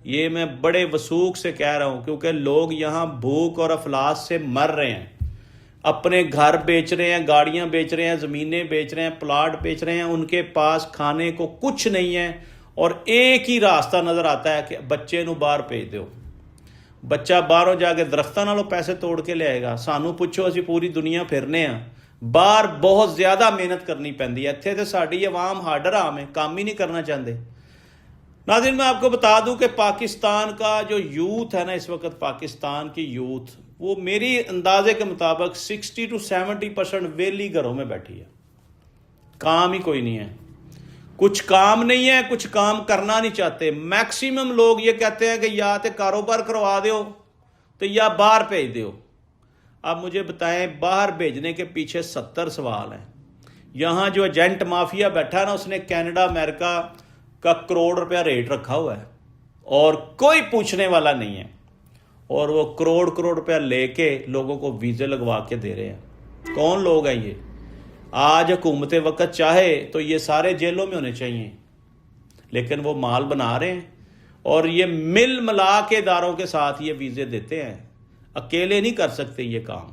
یہ میں بڑے وثوق سے کہہ رہا ہوں، کیونکہ لوگ یہاں بھوک اور افلاس سے مر رہے ہیں، اپنے گھر بیچ رہے ہیں، گاڑیاں بیچ رہے ہیں، زمینیں بیچ رہے ہیں، پلاٹ بیچ رہے ہیں، ان کے پاس کھانے کو کچھ نہیں ہے، اور ایک ہی راستہ نظر آتا ہے کہ بچے نو باہر بھیج دو۔ بچہ باہروں جا کے درختوں نالوں پیسے توڑ کے لے آئے گا۔ سانوں پوچھو، اسی پوری دنیا پھرنے ہیں، باہر بہت زیادہ محنت کرنی پیندی ہے، اتھے تے ساڈی عوام ہڈ آرام ہے، کام ہی نہیں کرنا چاہتے۔ ناظرین، میں آپ کو بتا دوں کہ پاکستان کا جو یوتھ ہے نا، اس وقت پاکستان کی یوتھ، وہ میری اندازے کے مطابق 60 to 70% ویلی گھروں میں بیٹھی ہے، کام ہی کوئی نہیں ہے، کچھ کام نہیں ہے، کچھ کام کرنا نہیں چاہتے۔ میکسیمم لوگ یہ کہتے ہیں کہ یا تے کاروبار کروا دیو تو یا باہر بھیج دیو۔ اب مجھے بتائیں، باہر بھیجنے کے پیچھے 70 سوال ہیں۔ یہاں جو ایجنٹ مافیا بیٹھا نا، اس نے کینیڈا امریکہ کا کروڑ روپیہ ریٹ رکھا ہوا ہے، اور کوئی پوچھنے والا نہیں ہے، اور وہ کروڑ روپیہ لے کے لوگوں کو ویزے لگوا کے دے رہے ہیں۔ کون لوگ ہیں یہ؟ آج حکومت وقت چاہے تو یہ سارے جیلوں میں ہونے چاہیے، لیکن وہ مال بنا رہے ہیں، اور یہ مل ملا کے اداروں کے ساتھ یہ ویزے دیتے ہیں، اکیلے نہیں کر سکتے یہ کام۔